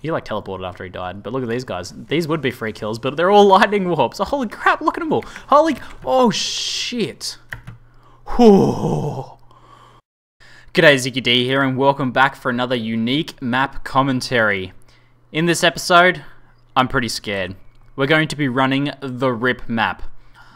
He like teleported after he died. But look at these guys. These would be free kills, but they're all lightning warps. Oh, holy crap, look at them all. Holy... Oh, shit. Whew. G'day, ZiggyD here, and welcome back for another unique map commentary. In this episode, I'm pretty scared. We're going to be running the RIP map.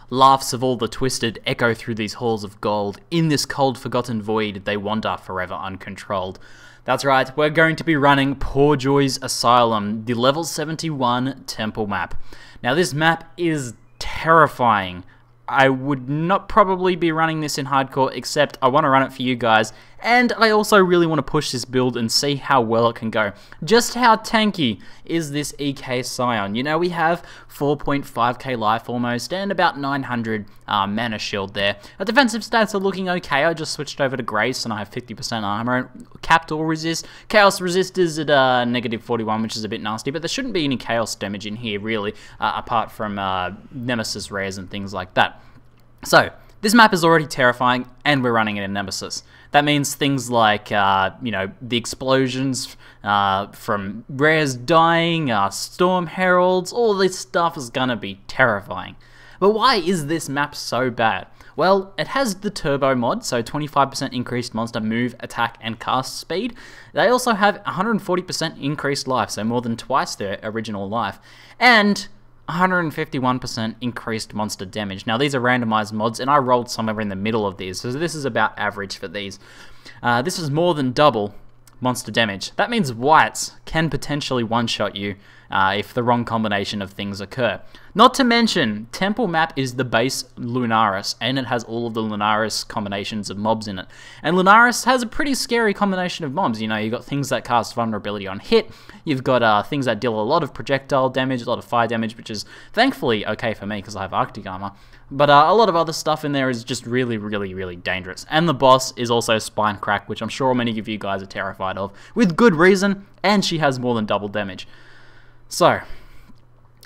Laughs of all the twisted echo through these halls of gold. In this cold, forgotten void, they wander forever uncontrolled. That's right, we're going to be running Poorjoy's Asylum, the level 71 temple map. Now this map is terrifying. I would not probably be running this in hardcore, except I want to run it for you guys, and I also really want to push this build and see how well it can go. Just how tanky is this EK Scion? You know, we have 4.5k life almost, and about 900 mana shield there. Our defensive stats are looking okay. I just switched over to Grace, and I have 50% armor. Capped or resist. Chaos resist is at -41, which is a bit nasty, but there shouldn't be any chaos damage in here, really, apart from Nemesis rares and things like that. So, this map is already terrifying, and we're running it in Nemesis. That means things like, you know, the explosions from rares dying, storm heralds, all this stuff is gonna be terrifying. But why is this map so bad? Well, it has the turbo mod, so 25% increased monster move, attack, and cast speed. They also have 140% increased life, so more than twice their original life. And 151% increased monster damage. Now these are randomized mods, and I rolled somewhere in the middle of these, so this is about average for these. This is more than double monster damage. That means whites can potentially one-shot you if the wrong combination of things occur. Not to mention, Temple map is the base Lunaris, and it has all of the Lunaris combinations of mobs in it. And Lunaris has a pretty scary combination of mobs. You know, you've got things that cast vulnerability on hit, you've got things that deal a lot of projectile damage, a lot of fire damage, which is thankfully okay for me because I have Arctic armor. But a lot of other stuff in there is just really, really, really dangerous. And the boss is also Spine Crack, which I'm sure many of you guys are terrified of, with good reason, and she has more than double damage. So,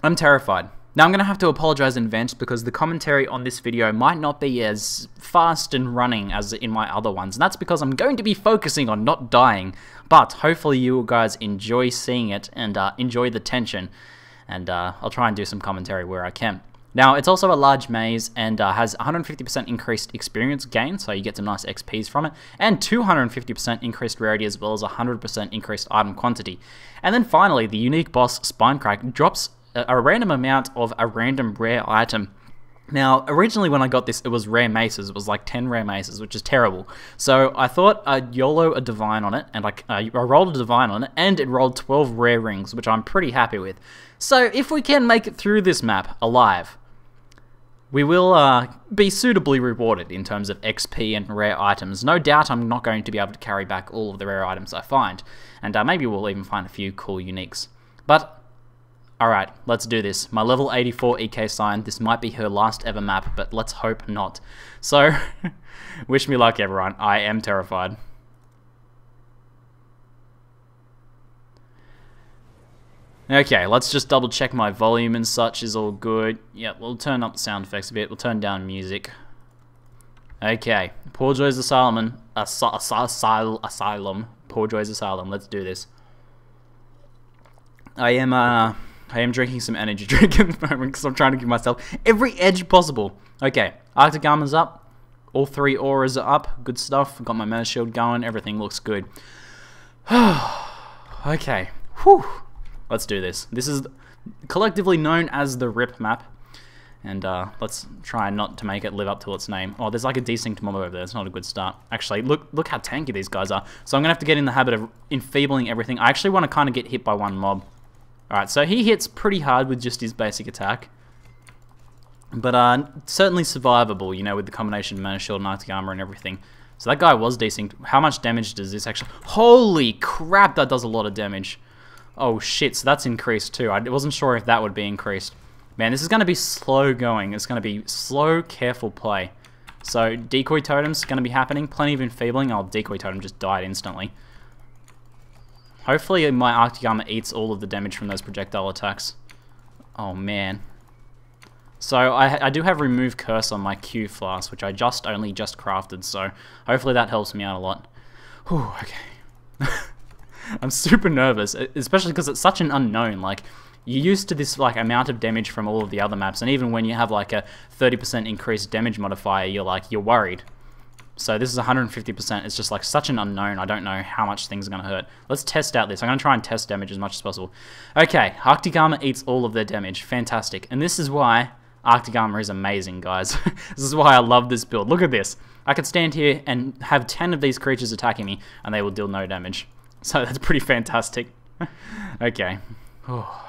I'm terrified. Now I'm going to have to apologize in advance because the commentary on this video might not be as fast and running as in my other ones, and that's because I'm going to be focusing on not dying, but hopefully you guys enjoy seeing it and enjoy the tension, and I'll try and do some commentary where I can. Now, it's also a large maze and has 150% increased experience gain, so you get some nice XPs from it, and 250% increased rarity as well as 100% increased item quantity. And then finally, the unique boss, Spinecrack, drops a random amount of a random rare item. Now, originally when I got this, it was rare maces. It was like 10 rare maces, which is terrible. So I thought I'd YOLO a divine on it, and I rolled a divine on it, and it rolled 12 rare rings, which I'm pretty happy with. So if we can make it through this map alive, we will be suitably rewarded in terms of XP and rare items. No doubt I'm not going to be able to carry back all of the rare items I find, and maybe we'll even find a few cool uniques. But alright, let's do this. My level 84 EK Scion, this might be her last ever map, but let's hope not. So, wish me luck everyone, I am terrified. Okay, let's just double check my volume and such is all good. Yeah, we'll turn up the sound effects a bit, we'll turn down music. Okay, Poorjoy's Asylum, Poorjoy's Asylum, let's do this. I am drinking some energy drink at the moment because I'm trying to give myself every edge possible. Okay, Arctic armor's up. All 3 auras are up. Good stuff. Got my mana shield going. Everything looks good. Okay. Whew. Let's do this. This is collectively known as the RIP map. And let's try not to make it live up to its name. Oh, there's like a desynced mob over there. It's not a good start. Actually, look how tanky these guys are. So I'm going to have to get in the habit of enfeebling everything. I actually want to kind of get hit by one mob. Alright, so he hits pretty hard with just his basic attack. But certainly survivable, you know, with the combination of mana shield and Arctic armor and everything. So that guy was decent. How much damage does this actually... Holy crap, that does a lot of damage. Oh shit, so that's increased too. I wasn't sure if that would be increased. Man, this is going to be slow going. It's going to be slow, careful play. So decoy totem's going to be happening. Plenty of enfeebling. Oh, decoy totem just died instantly. Hopefully my Arctic armor eats all of the damage from those projectile attacks. Oh man. So I do have remove curse on my Q flask, which I only just crafted, so hopefully that helps me out a lot. Whew, okay. I'm super nervous, especially because it's such an unknown. Like, you're used to this like amount of damage from all of the other maps, and even when you have like a 30% increased damage modifier, you're worried. So this is 150%. It's just like such an unknown. I don't know how much things are going to hurt. Let's test out this. I'm going to try and test damage as much as possible. Okay, Arctic Armor eats all of their damage. Fantastic. And this is why Arctic Armor is amazing, guys. This is why I love this build. Look at this. I could stand here and have 10 of these creatures attacking me, and they will deal no damage. So that's pretty fantastic. Okay. Oh.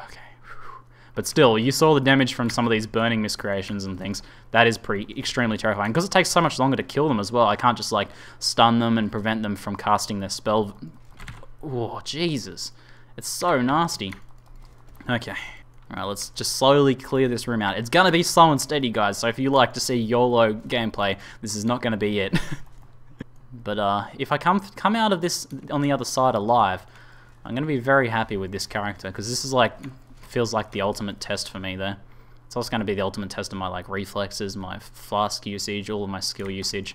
But still, you saw the damage from some of these burning miscreations and things. That is extremely terrifying. Because it takes so much longer to kill them as well. I can't just like stun them and prevent them from casting their spell. Oh, Jesus. It's so nasty. Okay. Alright, let's just slowly clear this room out. It's going to be slow and steady, guys. So if you like to see YOLO gameplay, this is not going to be it. But if I come out of this on the other side alive, I'm going to be very happy with this character. Because this is like... feels like the ultimate test for me there. It's also going to be the ultimate test of my like reflexes, my flask usage, all of my skill usage.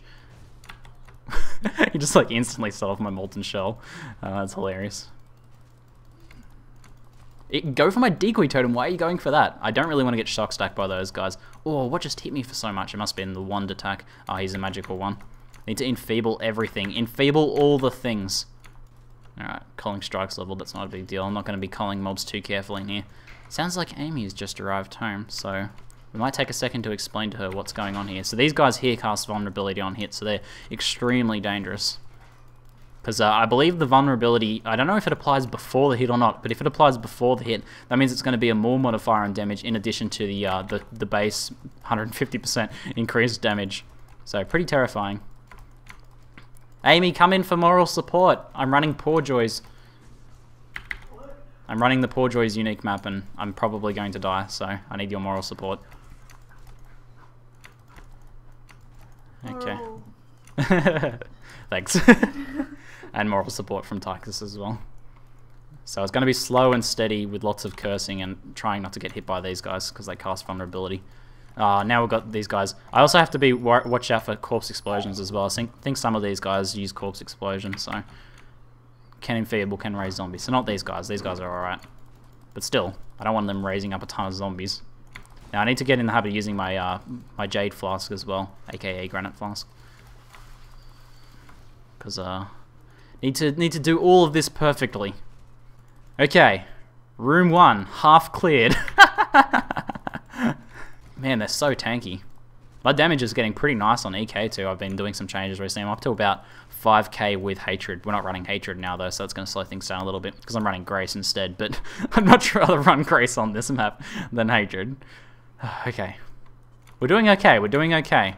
You just like instantly set off my molten shell. That's hilarious. Go for my decoy totem. Why are you going for that? I don't really want to get shock stacked by those guys. Oh, what just hit me for so much? It must be in the wand attack. Oh, he's a magical one. Need to enfeeble everything. Enfeeble all the things. Alright, culling strikes level, that's not a big deal. I'm not going to be culling mobs too carefully in here. Sounds like Amy's just arrived home, so we might take a second to explain to her what's going on here. So these guys here cast vulnerability on hit, so they're extremely dangerous. Because I believe the vulnerability, I don't know if it applies before the hit or not, but if it applies before the hit, that means it's going to be a more modifier on damage in addition to the base 150% increased damage. So pretty terrifying. Amy, come in for moral support. I'm running Poorjoy's. I'm running the Poorjoy's unique map, and I'm probably going to die, so I need your moral support. Okay. Thanks. And moral support from Tychus as well. So it's going to be slow and steady with lots of cursing and trying not to get hit by these guys because they cast vulnerability. Now we've got these guys. I also have to watch out for corpse explosions as well. I think some of these guys use corpse explosion, so can enfeeble, can raise zombies. So not these guys. These guys are alright. But still, I don't want them raising up a ton of zombies. Now I need to get in the habit of using my my Jade Flask as well, aka Granite Flask. Because need to do all of this perfectly. Okay, room 1, half cleared. Man, they're so tanky. My damage is getting pretty nice on EK too. I've been doing some changes recently. I'm up to about 5k with Hatred. We're not running Hatred now though, so that's going to slow things down a little bit because I'm running Grace instead, but I'd much rather run Grace on this map than Hatred. Okay. We're doing okay. We're doing okay.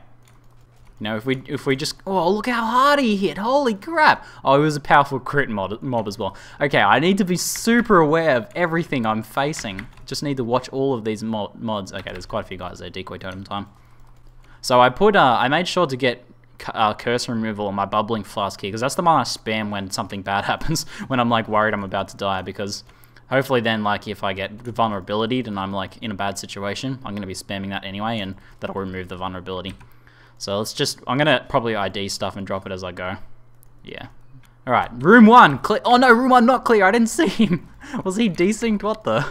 You know, if we just... Oh, look how hard he hit. Holy crap. Oh, he was a powerful crit mob as well. Okay, I need to be super aware of everything I'm facing. Just need to watch all of these mods. Okay, there's quite a few guys there. Decoy totem time. So I made sure to get curse removal on my bubbling flask here, because that's the one I spam when something bad happens, when I'm like worried I'm about to die, because hopefully then like if I get vulnerability and I'm like in a bad situation, I'm going to be spamming that anyway, and that'll remove the vulnerability. So let's just, I'm going to probably ID stuff and drop it as I go. Yeah. Alright, room 1, clear. Oh no, room 1 not clear, I didn't see him. Was he desynced? What the?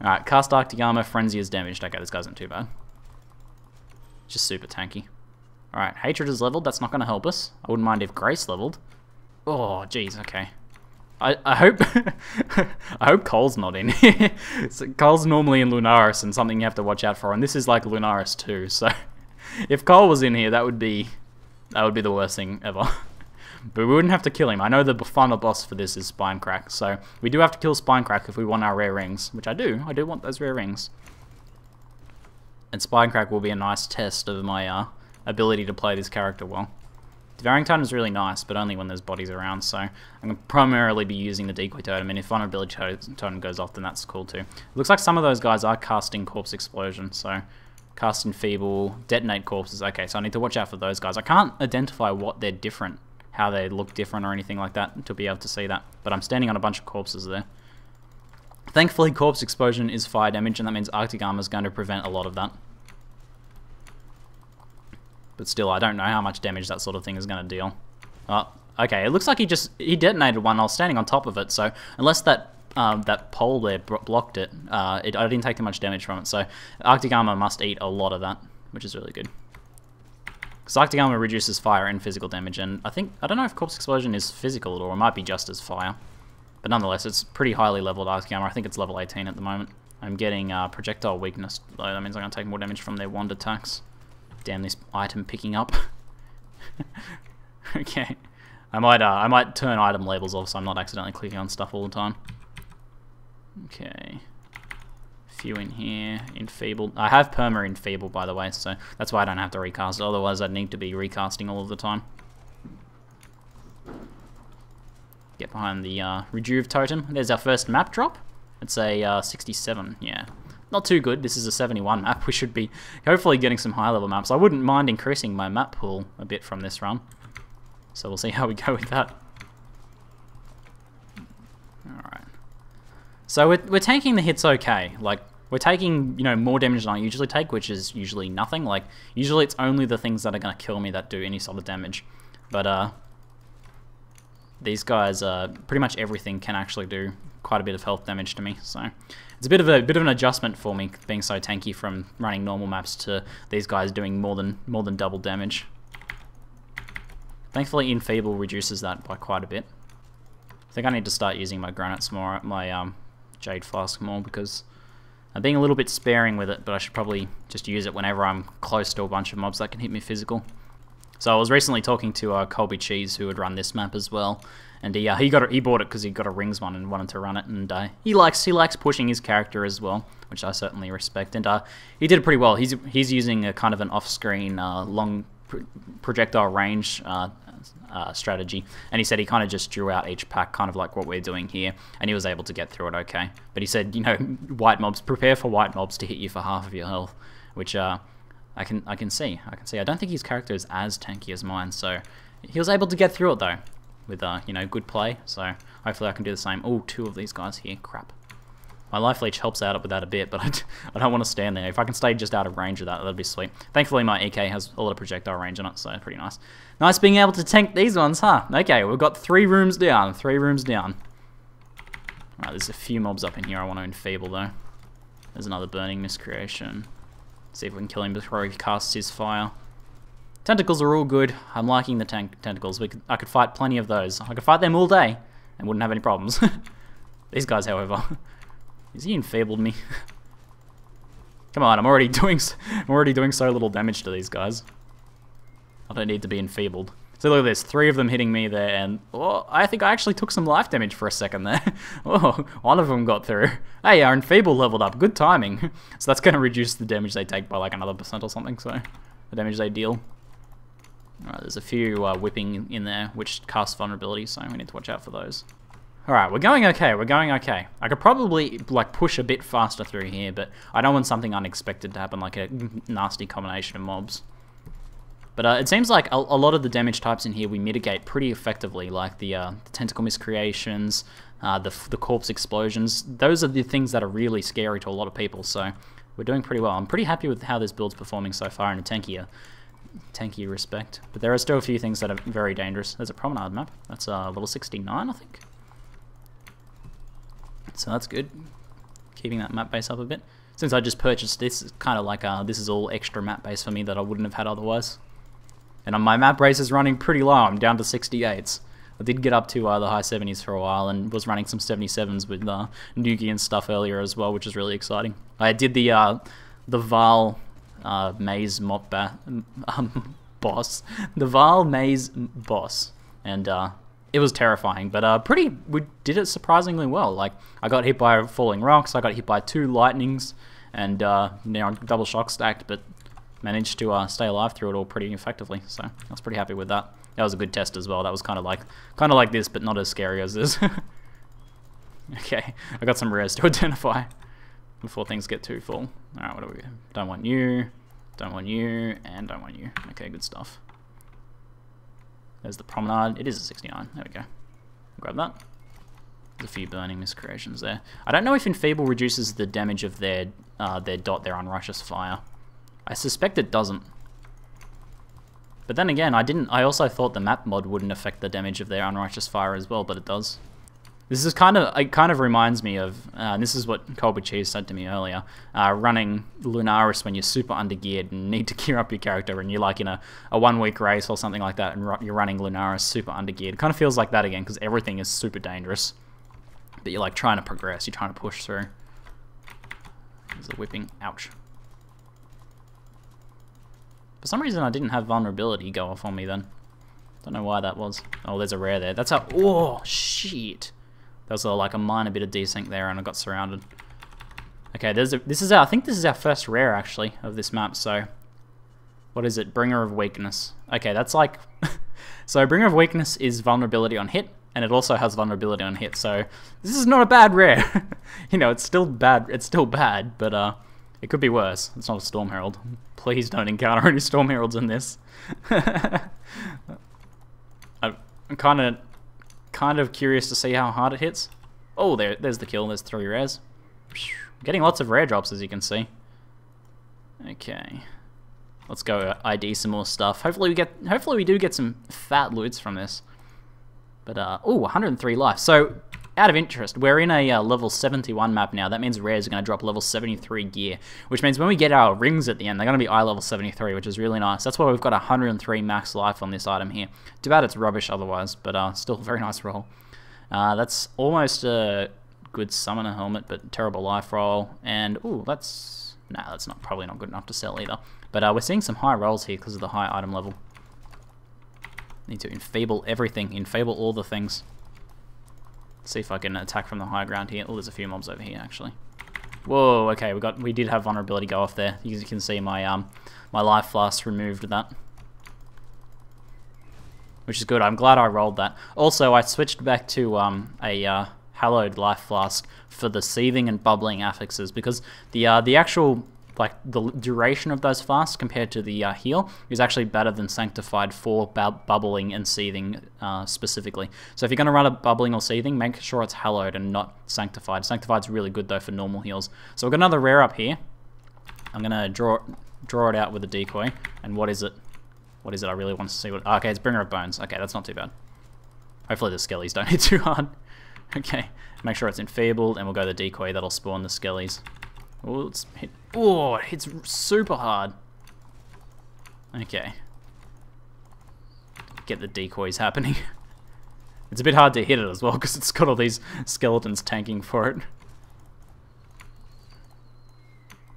Alright, cast Arctic Armor, Frenzy is damaged. Okay, this guy's not too bad. Just super tanky. Alright, Hatred is leveled, that's not going to help us. I wouldn't mind if Grace leveled. Oh, jeez, okay. I hope I hope Cole's not in here. So Cole's normally in Lunaris and something you have to watch out for, and this is like Lunaris too, so if Cole was in here, that would be the worst thing ever. But we wouldn't have to kill him. I know the final boss for this is Spinecrack, so we do have to kill Spinecrack if we want our rare rings, which I do. I do want those rare rings. And Spinecrack will be a nice test of my ability to play this character well. Devouring Totem is really nice, but only when there's bodies around, so I'm going to primarily be using the Decoy Totem, and if Vulnerability Totem goes off, then that's cool too. It looks like some of those guys are casting Corpse Explosion, so cast Enfeeble, Detonate Corpses. Okay, so I need to watch out for those guys. I can't identify what they're different, how they look different or anything like that to be able to see that, but I'm standing on a bunch of corpses there. Thankfully, Corpse Explosion is fire damage, and that means Arctic Armor is going to prevent a lot of that. But still, I don't know how much damage that sort of thing is going to deal. Oh, Okay, it looks like he detonated one. I was standing on top of it, so unless that that pole there blocked it, I didn't take too much damage from it. So Arctic Armor must eat a lot of that, which is really good. Because Arctic Armor reduces fire and physical damage, and I don't know if Corpse Explosion is physical or it might be just as fire. But nonetheless, it's pretty highly leveled Arctic Armor. I think it's level 18 at the moment. I'm getting projectile weakness, though. That means I'm going to take more damage from their wand attacks. Damn, this item picking up. Okay. I might turn item labels off so I'm not accidentally clicking on stuff all the time. Okay. Few in here. Enfeebled. I have perma enfeebled, by the way, so that's why I don't have to recast it. Otherwise, I'd need to be recasting all of the time. Get behind the Rejuve totem. There's our first map drop. It's a 67, yeah. Not too good. This is a 71 map. We should be hopefully getting some high-level maps. I wouldn't mind increasing my map pool a bit from this run. So we'll see how we go with that. Alright. So we're taking the hits okay. Like, we're taking, you know, more damage than I usually take, which is usually nothing. Like, usually it's only the things that are going to kill me that do any sort of damage. But, these guys, pretty much everything can actually do quite a bit of health damage to me, so it's a bit of an adjustment for me being so tanky from running normal maps to these guys doing more than double damage. Thankfully, Enfeeble reduces that by quite a bit. I think I need to start using my granites more, my Jade Flask more, because I'm being a little bit sparing with it, but I should probably just use it whenever I'm close to a bunch of mobs that can hit me physical. So I was recently talking to Colby Cheese, who had run this map as well, and he bought it because he got a rings one and wanted to run it, and he likes pushing his character as well, which I certainly respect. And he did it pretty well. He's using a kind of an off-screen long projectile range strategy, and he said he kind of just drew out each pack, kind of like what we're doing here, and he was able to get through it okay. But he said, you know, prepare for white mobs to hit you for half of your health, which I can see. I don't think his character is as tanky as mine, so he was able to get through it though, with you know, good play. So hopefully I can do the same. Oh, two of these guys here. Crap. My life leech helps out with that a bit, but I don't want to stand there. If I can stay just out of range of that, that'd be sweet. Thankfully my EK has a lot of projectile range on it, so pretty nice. Nice being able to tank these ones, huh? Okay, we've got 3 rooms down. 3 rooms down. Alright, there's a few mobs up in here I want to enfeeble though. There's another burning miscreation. See if we can kill him before he casts his fire. Tentacles are all good. I'm liking the tentacles. I could fight plenty of those. I could fight them all day and wouldn't have any problems. These guys, however, is he enfeebled me? Come on, I'm already doing so little damage to these guys. I don't need to be enfeebled. So look at this, 3 of them hitting me there, and oh, I think I actually took some life damage for a second there. Oh, one of them got through. Hey, our enfeeble leveled up. Good timing. So that's going to reduce the damage they take by like another % or something. So the damage they deal. Alright, there's a few whipping in there, which cast vulnerability, so we need to watch out for those. Alright, we're going okay, I could probably like push a bit faster through here, but I don't want something unexpected to happen, like a nasty combination of mobs. But it seems like a lot of the damage types in here we mitigate pretty effectively, like the tentacle miscreations, the corpse explosions. Those are the things that are really scary to a lot of people, so we're doing pretty well. I'm pretty happy with how this build's performing so far in a tanky respect. But there are still a few things that are very dangerous. There's a promenade map. That's level 69, I think. So that's good. Keeping that map base up a bit. Since I just purchased this, it's kind of like this is all extra map base for me that I wouldn't have had otherwise. And my map race is running pretty low. I'm down to 68s. I did get up to the high 70s for a while and was running some 77s with Nuki and stuff earlier as well, which is really exciting. I did the Val maze boss. The Val maze boss. And it was terrifying, but we did it surprisingly well. Like, I got hit by falling rocks, I got hit by 2 lightnings, and now double shock stacked, but managed to stay alive through it all pretty effectively. So I was pretty happy with that. That was a good test as well. That was kind of like this, but not as scary as this. Okay, I got some rares to identify before things get too full. All right, what do we? Don't want you, and don't want you. Okay, good stuff. There's the promenade. It is a 69. There we go. Grab that. There's a few burning miscreations there. I don't know if Enfeeble reduces the damage of their dot, their unrighteous fire. I suspect it doesn't. But then again, I also thought the map mod wouldn't affect the damage of their unrighteous fire as well, but it does. This is it kind of reminds me of, and this is what Colby Cheese said to me earlier, running Lunaris when you're super undergeared and need to gear up your character and you're like in a 1 week race or something like that and you're running Lunaris super undergeared. It kind of feels like that again because everything is super dangerous. But you're like trying to progress, you're trying to push through. There's a whipping, ouch. For some reason I didn't have vulnerability go off on me then. Don't know why that was. Oh, there's a rare there. That's a, oh, shit. There was like a minor bit of desync there and I got surrounded. Okay, I think this is our first rare actually of this map, so. What is it? Bringer of Weakness. Okay, that's like, so Bringer of Weakness is vulnerability on hit, and it also has vulnerability on hit, so this is not a bad rare. You know, it's still bad, but it could be worse. It's not a Storm Herald. Please don't encounter any Storm Heralds in this. I'm kind of curious to see how hard it hits. Oh, there's the kill. There's 3 rares. Getting lots of rare drops, as you can see. Okay, let's go ID some more stuff. Hopefully we do get some fat loots from this. But oh, 103 life. So out of interest, we're in a level 71 map now. That means rares are going to drop level 73 gear, which means when we get our rings at the end, they're going to be eye level 73, which is really nice. That's why we've got 103 max life on this item here. Too bad it's rubbish otherwise, but still a very nice roll. That's almost a good summoner helmet, but terrible life roll. And ooh, that's probably not good enough to sell either. But we're seeing some high rolls here because of the high item level. Need to enfeeble everything, enfeeble all the things. See if I can attack from the high ground here. Oh, there's a few mobs over here actually. Whoa, okay, we did have vulnerability go off there. As you can see, my my life flask removed that, which is good. I'm glad I rolled that. Also, I switched back to a hallowed life flask for the seething and bubbling affixes because the actual the duration of those flasks compared to the heal is actually better than sanctified for bubbling and seething specifically. So if you're going to run a bubbling or seething, make sure it's hallowed and not sanctified. Sanctified's really good though for normal heals. So we've got another rare up here. I'm going to draw it out with a decoy. And what is it? What is it? I really want to see what... okay, it's Bringer of Bones. Okay, that's not too bad. Hopefully the skellies don't hit too hard. Okay, make sure it's enfeebled and we'll go the decoy. That'll spawn the skellies. Oh, it's hit. Oh, it hits super hard. Okay. Get the decoys happening. It's a bit hard to hit it as well because it's got all these skeletons tanking for it.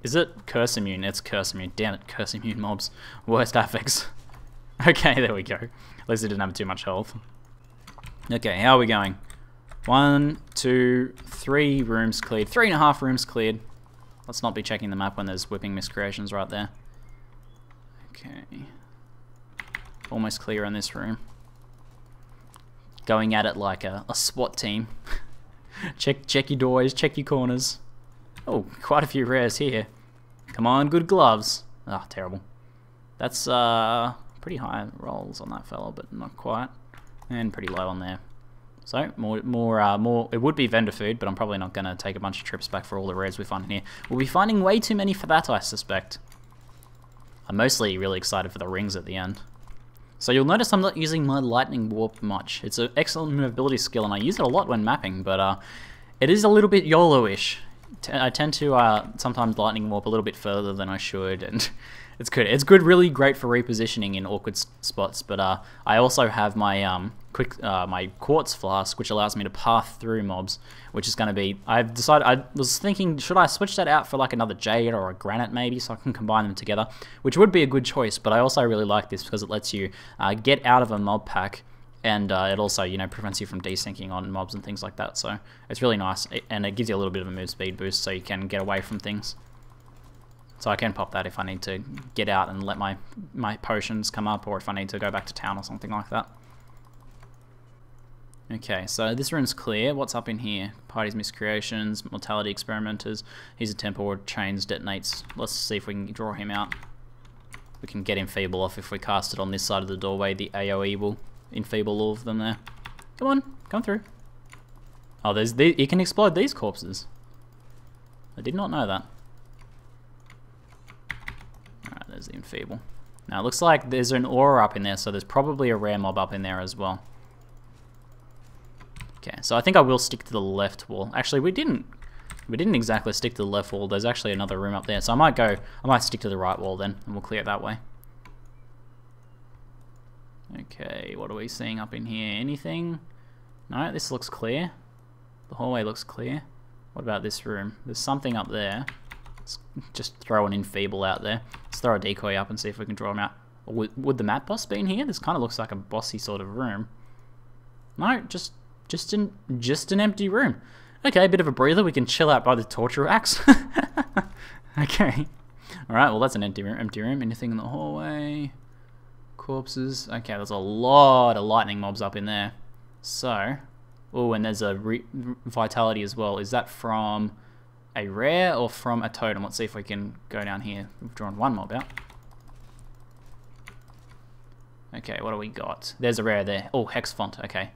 Is it curse immune? It's curse immune. Damn it, curse immune mobs. Worst affix. Okay, there we go. At least it didn't have too much health. Okay, how are we going? 1, 2, 3 rooms cleared. 3.5 rooms cleared. Let's not be checking the map when there's whipping miscreations right there. Okay. Almost clear on this room. Going at it like a SWAT team. check your doors, check your corners. Oh, quite a few rares here. Come on, good gloves. Ah, oh, terrible. That's pretty high rolls on that fella, but not quite. And pretty low on there. So, more, it would be vendor food, but I'm probably not going to take a bunch of trips back for all the rares we find in here. We'll be finding way too many for that, I suspect. I'm mostly really excited for the rings at the end. So you'll notice I'm not using my Lightning Warp much. It's an excellent movability skill, and I use it a lot when mapping, but it is a little bit YOLO-ish. I tend to sometimes Lightning Warp a little bit further than I should, and it's good. It's good, really great for repositioning in awkward spots, but I also have my my quartz flask, which allows me to path through mobs, which is going to be... I was thinking, should I switch that out for like another jade or a granite maybe, so I can combine them together, which would be a good choice, but I also really like this because it lets you get out of a mob pack, and it also, you know, prevents you from desyncing on mobs and things like that, so it's really nice, and it gives you a little bit of a move speed boost so you can get away from things. So I can pop that if I need to get out and let my potions come up, or if I need to go back to town or something like that. Okay, so this room's clear. What's up in here? Parties, miscreations, mortality experimenters. He's a temple, chains, detonates. Let's see if we can draw him out. We can get enfeeble off if we cast it on this side of the doorway. The AoE will enfeeble all of them there. Come on, come through. Oh, you can explode these corpses. I did not know that. Alright, there's the enfeeble. Now it looks like there's an aura up in there, so there's probably a rare mob up in there as well. Okay, so I think I will stick to the left wall. Actually, we didn't exactly stick to the left wall. There's actually another room up there, so I might stick to the right wall then, and we'll clear it that way. Okay, what are we seeing up in here? Anything? No, this looks clear. The hallway looks clear. What about this room? There's something up there. Let's just throw an enfeeble out there. Let's throw a decoy up and see if we can draw him out. Would the map boss be in here? This kind of looks like a bossy sort of room. No, just an empty room. Okay, a bit of a breather. We can chill out by the torture axe. Okay. Alright, well that's an empty room. Anything in the hallway? Corpses. Okay, there's a lot of lightning mobs up in there. So, oh, and there's a vitality as well. Is that from a rare or from a totem? Let's see if we can go down here. We've drawn one mob out. Okay, what do we got? There's a rare there. Oh, hex font. Okay.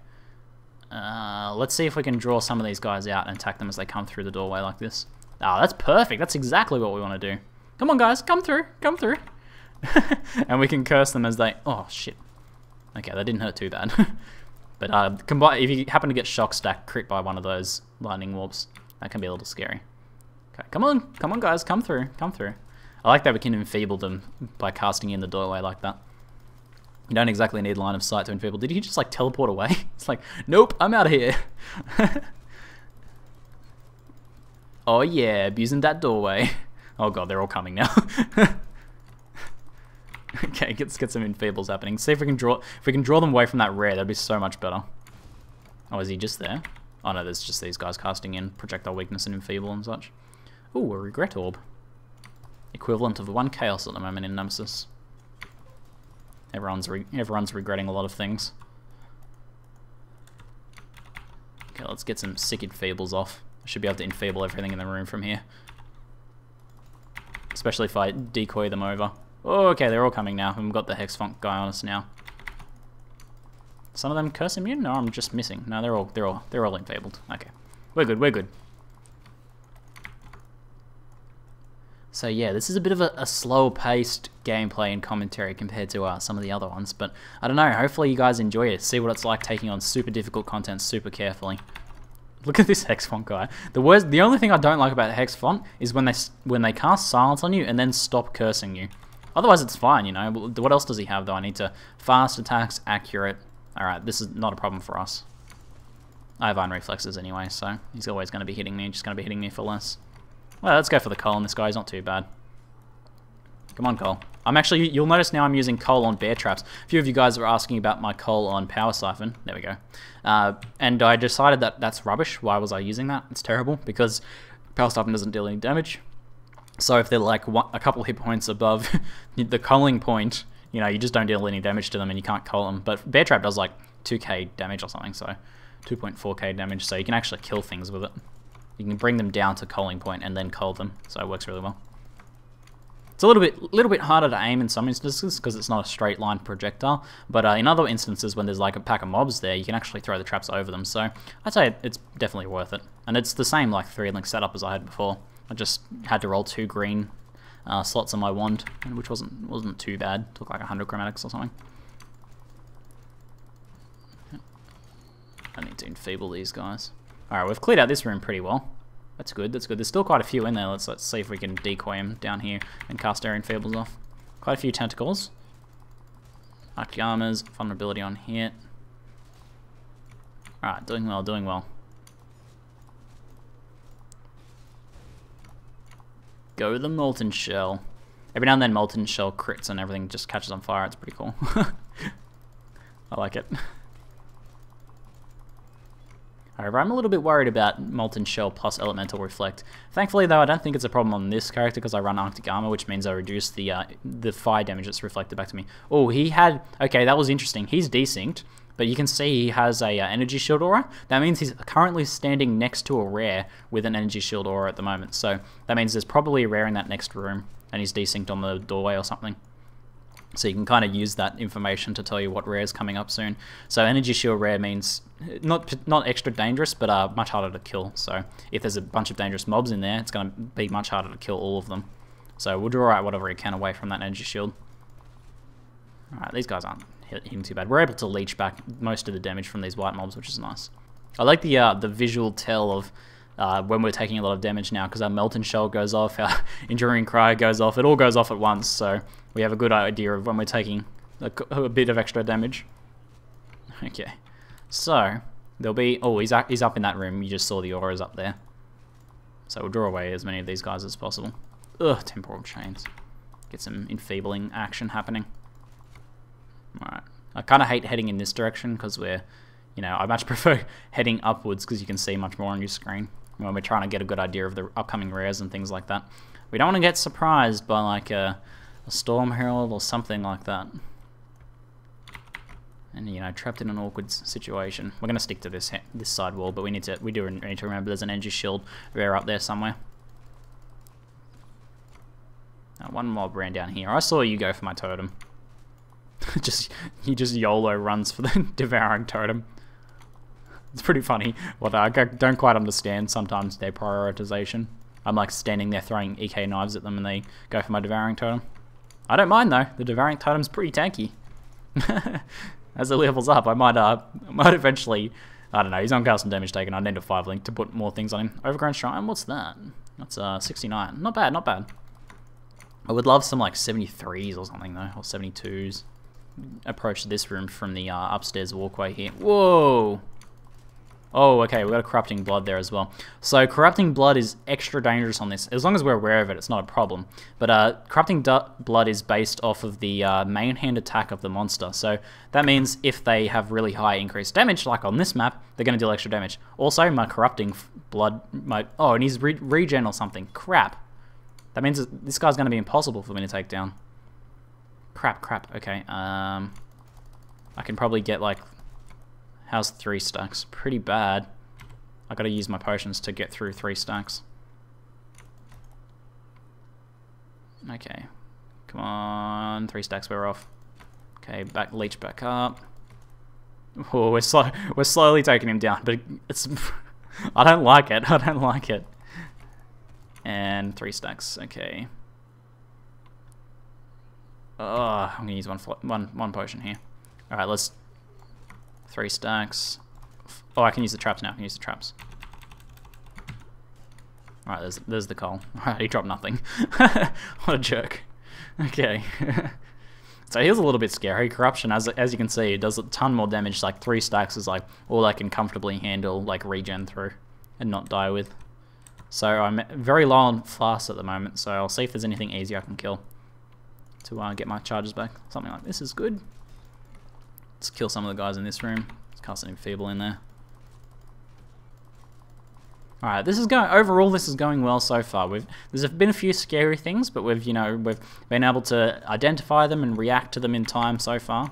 Let's see if we can draw some of these guys out and attack them as they come through the doorway like this. Ah, that's perfect. That's exactly what we want to do. Come on, guys. Come through. Come through. And we can curse them as they... Oh, shit. Okay, that didn't hurt too bad. But if you happen to get shock stack crit by one of those lightning warps, that can be a little scary. Okay, come on guys, come through. I like that we can enfeeble them by casting in the doorway like that. You don't exactly need line of sight to enfeeble. Did he just like teleport away? It's like, nope, I'm out of here. Oh yeah, abusing that doorway. Oh god, they're all coming now. Okay, let's get some enfeebles happening. See if we can draw them away from that rare. That'd be so much better. Oh, is he just there? Oh no, there's just these guys casting in projectile weakness and enfeeble and such. Ooh, a regret orb. Equivalent of 1 chaos at the moment in Nemesis. Everyone's regretting a lot of things. Okay, let's get some sick enfeebles off. I should be able to enfeeble everything in the room from here. Especially if I decoy them over. Oh, okay, they're all coming now. We've got the hex font guy on us now. Some of them curse immune? No, I'm just missing. No, they're all enfeebled. Okay, we're good. So yeah, this is a bit of a slow-paced gameplay and commentary compared to some of the other ones, but I don't know. Hopefully you guys enjoy it. See what it's like taking on super difficult content super carefully. Look at this hex font guy. The only thing I don't like about hex font is when they cast silence on you and then stop cursing you. Otherwise, it's fine, you know. What else does he have, though? I need to... Fast attacks, accurate. Alright, this is not a problem for us. I have iron reflexes anyway, so he's always going to be hitting me. Just going to be hitting me for less. Well, let's go for the Cole on this guy. He's not too bad. Come on, Cole. You'll notice now I'm using Cole on bear traps. A few of you guys were asking about my Cole on power siphon. There we go. And I decided that that's rubbish. Why was I using that? It's terrible, because power siphon doesn't deal any damage. So if they're like a couple hit points above the culling point, you know, you just don't deal any damage to them and you can't cull them. But bear trap does like 2k damage or something, so 2.4k damage, so you can actually kill things with it. You can bring them down to culling point and then cull them, so it works really well. It's a little bit harder to aim in some instances because it's not a straight line projectile, but in other instances when there's like a pack of mobs there, you can actually throw the traps over them, so I'd say it's definitely worth it. And it's the same like 3-link setup as I had before. I just had to roll 2 green slots on my wand, which wasn't too bad. Took like 100 chromatics or something. I need to enfeeble these guys. Alright, we've cleared out this room pretty well. That's good, that's good. There's still quite a few in there. Let's see if we can decoy them down here and cast our enfeebles off. Quite a few tentacles. Arctic armors, vulnerability on hit. Alright, doing well, doing well. Go the Molten Shell. Every now and then Molten Shell crits and everything just catches on fire. It's pretty cool. I like it. However, I'm a little bit worried about Molten Shell plus Elemental Reflect. Thankfully, though, I don't think it's a problem on this character because I run Arctic Armor, which means I reduce the fire damage that's reflected back to me. Oh, he had... Okay, that was interesting. He's desynced, but you can see he has a energy shield aura. That means he's currently standing next to a rare with an energy shield aura at the moment. So that means there's probably a rare in that next room, and he's desynced on the doorway or something. So you can kind of use that information to tell you what rare is coming up soon. So energy shield rare means not extra dangerous, but much harder to kill. So if there's a bunch of dangerous mobs in there, it's going to be much harder to kill all of them. So we'll draw out whatever we can away from that energy shield. Alright, these guys aren't hitting too bad. We're able to leech back most of the damage from these white mobs, which is nice. I like the visual tell of when we're taking a lot of damage now, because our Melton Shell goes off, our Enduring Cry goes off, it all goes off at once, so we have a good idea of when we're taking a bit of extra damage. Okay, so there'll be... Oh, he's up in that room, you just saw the auras up there. So we'll draw away as many of these guys as possible. Ugh, Temporal Chains. Get some enfeebling action happening. Alright, I kind of hate heading in this direction, because we're... You know, I much prefer heading upwards, because you can see much more on your screen when we're trying to get a good idea of the upcoming rares and things like that. We don't want to get surprised by like a Storm Herald or something like that. And you know, trapped in an awkward situation. We're gonna stick to this side wall, but we do need to remember there's an energy shield rare up there somewhere. One mob ran down here. I saw you go for my totem. He just YOLO runs for the devouring totem. It's pretty funny. What I don't quite understand sometimes their prioritization. I'm like standing there throwing EK knives at them and they go for my devouring totem. I don't mind though. The devouring totem's pretty tanky. As it levels up, I might eventually... I don't know, he's on custom damage taken. I need a 5-link to put more things on him. Overgrown Shrine, what's that? That's 69. Not bad, not bad. I would love some like 73s or something though, or 72s. Approach this room from the upstairs walkway here. Whoa! Oh, okay, we've got a Corrupting Blood there as well. So Corrupting Blood is extra dangerous on this. As long as we're aware of it, it's not a problem. But Corrupting Blood is based off of the main hand attack of the monster. So that means if they have really high increased damage, like on this map, they're going to deal extra damage. Also, my Corrupting Blood might... Oh, and he's regen or something. Crap. That means this guy's going to be impossible for me to take down. Crap. Okay, I can probably get like... How's 3 stacks? Pretty bad. I gotta use my potions to get through 3 stacks. Okay. Come on, 3 stacks, we're off. Okay, leech back up. Oh, we're slowly taking him down, but it's... I don't like it, I don't like it. And 3 stacks, okay. Oh, I'm gonna use one potion here. Alright, let's... 3 stacks. Oh, I can use the traps now. I can use the traps. Alright, there's the coal. Alright, he dropped nothing. What a jerk. Okay. So here's a little bit scary. Corruption, as you can see, it does a ton more damage. Like 3 stacks is like all I can comfortably handle, like regen through and not die with. So I'm very low on fast at the moment, so I'll see if there's anything easy I can kill to get my charges back. Something like this is good. Let's kill some of the guys in this room. Let's cast an Enfeeble in there. Alright, overall this is going well so far. There's been a few scary things, but we've been able to identify them and react to them in time so far.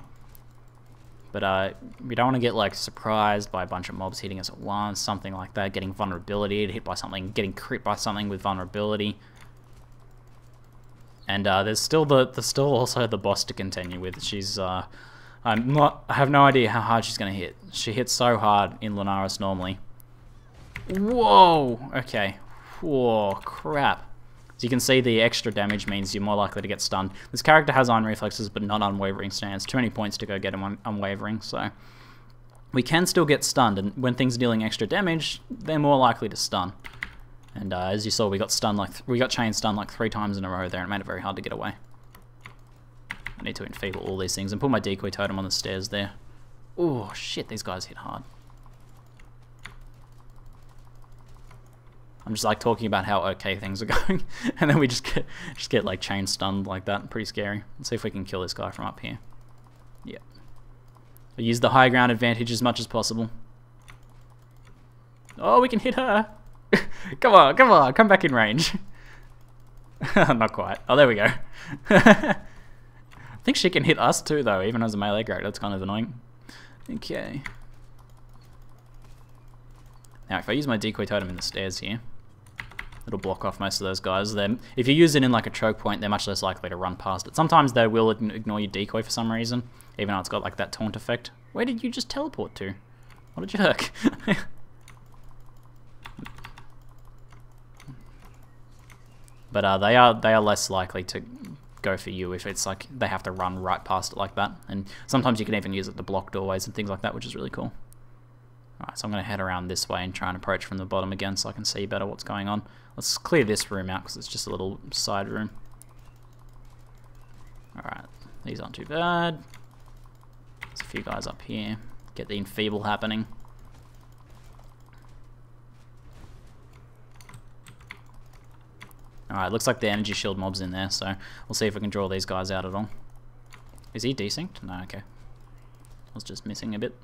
But we don't want to get like surprised by a bunch of mobs hitting us at once, something like that, getting vulnerability, hit by something, getting crit by something with vulnerability. And there's still also the boss to continue with. She's I have no idea how hard she's going to hit. She hits so hard in Lunaris normally. Whoa! Okay. Whoa, crap. As you can see, the extra damage means you're more likely to get stunned. This character has Iron Reflexes, but not Unwavering Stance. Too many points to go get him Unwavering, so... We can still get stunned, and when things are dealing extra damage, they're more likely to stun. And as you saw, we got chain stunned like 3 times in a row there, and it made it very hard to get away. I need to enfeeble all these things and put my decoy totem on the stairs there. Oh shit, these guys hit hard. I'm just like talking about how okay things are going, and then we just get like chain stunned like that. Pretty scary. Let's see if we can kill this guy from up here. Yeah. I use the high ground advantage as much as possible. Oh, we can hit her. Come on, come back in range. Not quite. Oh, there we go. I think she can hit us too, though, even as a melee character. That's kind of annoying. Okay. Now, if I use my decoy totem in the stairs here, it'll block off most of those guys. Then, if you use it in like a choke point, they're much less likely to run past it. Sometimes they will ignore your decoy for some reason, even though it's got like that taunt effect. Where did you just teleport to? What a jerk. But they are less likely to go for you if it's like they have to run right past it like that. And sometimes you can even use it to block doorways and things like that, which is really cool. Alright, so I'm going to head around this way and try and approach from the bottom again so I can see better what's going on. Let's clear this room out because it's just a little side room. Alright, these aren't too bad. There's a few guys up here. Get the enfeeble happening. Alright, looks like the energy shield mob's in there, so we'll see if we can draw these guys out at all. Is he desynced? No, okay. I was just missing a bit.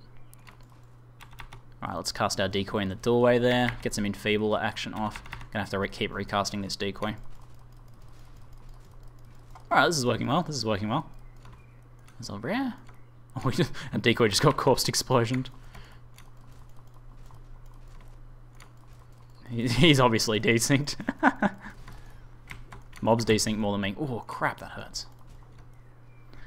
Alright, let's cast our decoy in the doorway there. Get some enfeeble action off. Gonna have to keep recasting this decoy. Alright, this is working well. This is working well. Is that rare? Oh, and decoy just got corpse explosioned. He's obviously desynced. Mob's desynced more than me. Oh crap, that hurts.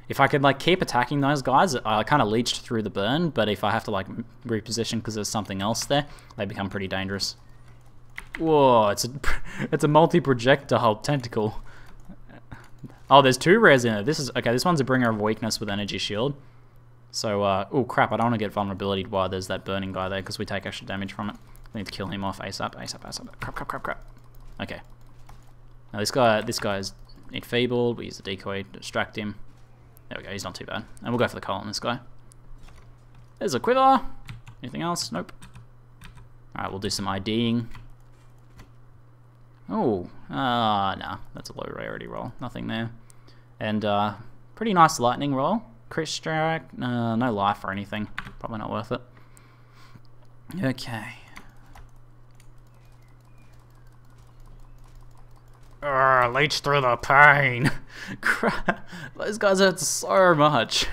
If I could like keep attacking those guys, I kind of leached through the burn, but if I have to like reposition because there's something else there, they become pretty dangerous. Whoa, it's a multi-projectile tentacle. Oh, there's 2 rares in it. This is okay. This one's a bringer of weakness with energy shield. So, oh crap! I don't want to get vulnerability while there's that burning guy there because we take extra damage from it. I need to kill him off ASAP. ASAP. ASAP. Crap. Crap. Crap. Crap. Okay. Now this guy's enfeebled. We use the decoy to distract him. There we go, he's not too bad. And we'll go for the call on this guy. There's a quiver. Anything else? Nope. Alright, we'll do some IDing. Oh, nah, that's a low rarity roll. Nothing there. And pretty nice lightning roll. Crit strike, no life or anything. Probably not worth it. Okay. Leech through the pain. Crap, those guys hurt so much.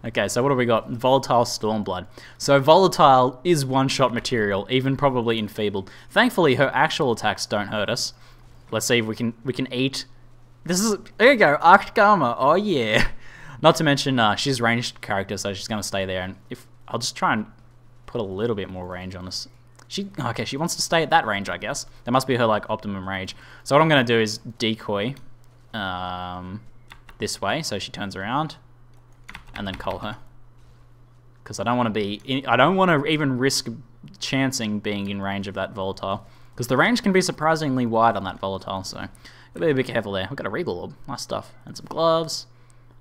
Okay, so what have we got? Volatile Stormblood. So volatile is one-shot material, even probably enfeebled. Thankfully, her actual attacks don't hurt us. Let's see if we can eat. There you go, Arctic Armor. Oh yeah. Not to mention, she's ranged character, so she's gonna stay there. And if I'll just try and put a little bit more range on this. Okay, she wants to stay at that range, I guess. That must be her like optimum range. So what I'm gonna do is decoy this way, so she turns around, and then cull her. Because I don't want to even risk chancing being in range of that volatile. Because the range can be surprisingly wide on that volatile, so gotta be a bit careful there. We've got a regal orb, nice stuff, and some gloves.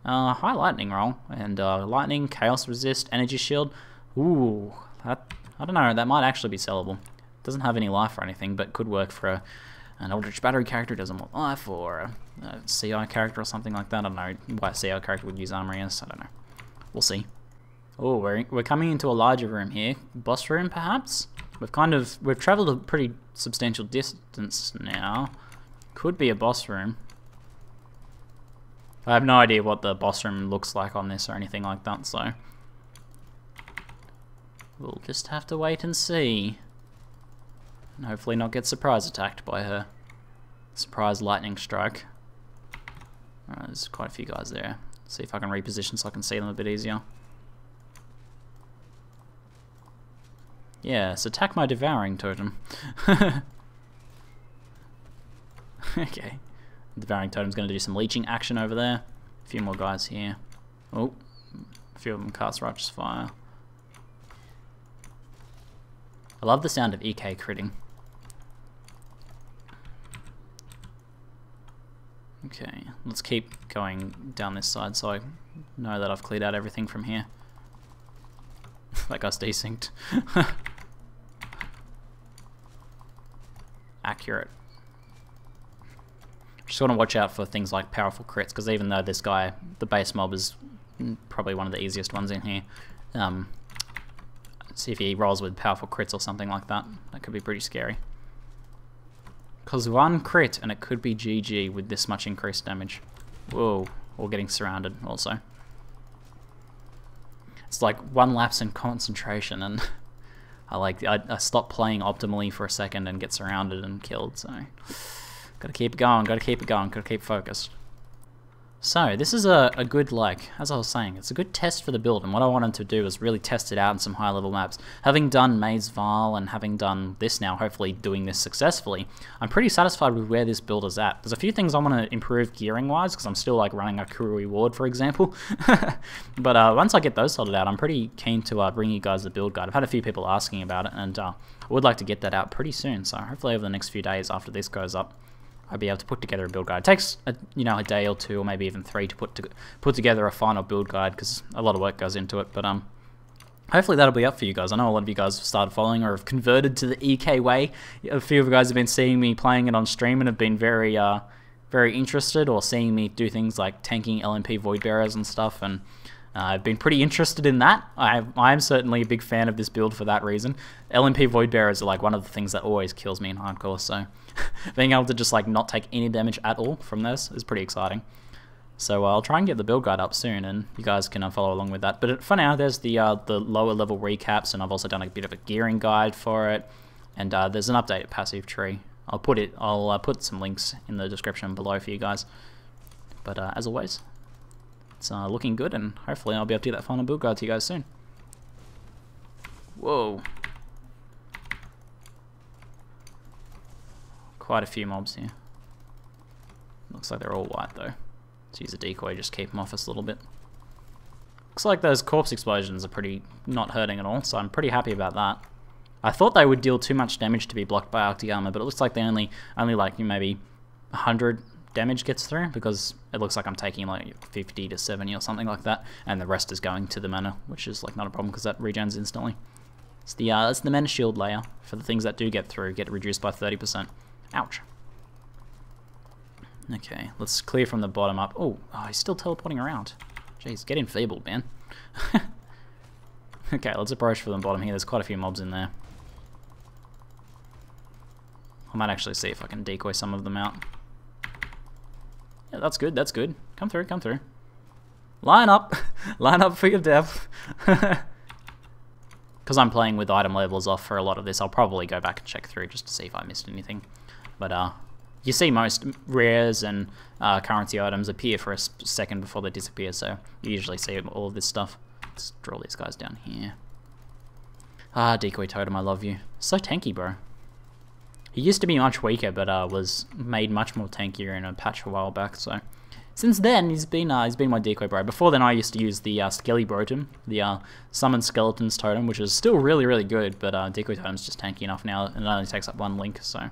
High lightning roll and lightning, chaos resist, energy shield. Ooh, I don't know, that might actually be sellable. Doesn't have any life or anything, but could work for an Eldritch Battery character who doesn't want life, or a CI character or something like that. I don't know why a CI character would use armor as. I don't know. We'll see. Oh, we're coming into a larger room here. Boss room, perhaps? We've traveled a pretty substantial distance now. Could be a boss room. I have no idea what the boss room looks like on this or anything like that, so we'll just have to wait and see. And hopefully not get surprise attacked by her surprise lightning strike. Alright, there's quite a few guys there. See if I can reposition so I can see them a bit easier. Yes, attack my devouring totem. Okay. Devouring totem's going to do some leeching action over there. A few more guys here. Oh, a few of them cast Righteous Fire. I love the sound of EK critting. Okay, let's keep going down this side so I know that I've cleared out everything from here. That guy's desynced. Accurate. Just want to watch out for things like powerful crits, because even though this guy, the base mob, is probably one of the easiest ones in here, see if he rolls with powerful crits or something like that. That could be pretty scary. Because one crit and it could be GG with this much increased damage. Whoa, or getting surrounded also. It's like one lapse in concentration and I stop playing optimally for a second and get surrounded and killed, so gotta keep it going, gotta keep it going, gotta keep focused. So this is a good, like, as I was saying, it's a good test for the build, and what I wanted to do was really test it out in some high level maps. Having done Maze Val and having done this now, hopefully doing this successfully, I'm pretty satisfied with where this build is at. There's a few things I want to improve gearing wise, because I'm still like running a crew reward, for example. But once I get those sorted out, I'm pretty keen to bring you guys the build guide. I've had a few people asking about it, and I would like to get that out pretty soon, so hopefully over the next few days after this goes up, I'll be able to put together a build guide. It takes a day or two, or maybe even 3 to put together a final build guide, because a lot of work goes into it. But hopefully that'll be up for you guys. I know a lot of you guys have started following or have converted to the EK way. A few of you guys have been seeing me playing it on stream and have been very interested, or seeing me do things like tanking LMP Void Bearers and stuff, and I've been pretty interested in that. I'm certainly a big fan of this build for that reason. LMP Void Bearers are like one of the things that always kills me in hardcore, so being able to just like not take any damage at all from this is pretty exciting. So I'll try and get the build guide up soon, and you guys can follow along with that. But for now, there's the lower level recaps, and I've also done a bit of a gearing guide for it, and there's an updated passive tree. I'll put some links in the description below for you guys. But as always, it's looking good, and hopefully I'll be able to do that final build guide to you guys soon. Whoa. Quite a few mobs here. Looks like they're all white though. Let's use a decoy, just keep them off us a little bit. Looks like those corpse explosions are pretty not hurting at all, so I'm pretty happy about that. I thought they would deal too much damage to be blocked by Arctic Armor, but it looks like they only like maybe 100 damage gets through, because it looks like I'm taking like 50 to 70 or something like that, and the rest is going to the mana, which is like not a problem because that regens instantly. It's the mana shield layer for the things that do get through, get reduced by 30%. Ouch. Okay, let's clear from the bottom up. Oh, he's still teleporting around. Jeez, get enfeebled, man. Okay, let's approach from the bottom here. There's quite a few mobs in there. I might actually see if I can decoy some of them out. Yeah, that's good, that's good. Come through, come through. Line up! Line up for your death. Because I'm playing with item levels off for a lot of this, I'll probably go back and check through just to see if I missed anything. But you see most rares and currency items appear for a second before they disappear, so you usually see all of this stuff. Let's draw these guys down here. Decoy Totem, I love you. So tanky, bro. He used to be much weaker, but was made much more tankier in a patch a while back, so since then he's been my decoy bro. Before then I used to use the Skelly Brotem, the Summon Skeletons Totem, which is still really, really good, but Decoy Totem's just tanky enough now, and it only takes up 1 link, so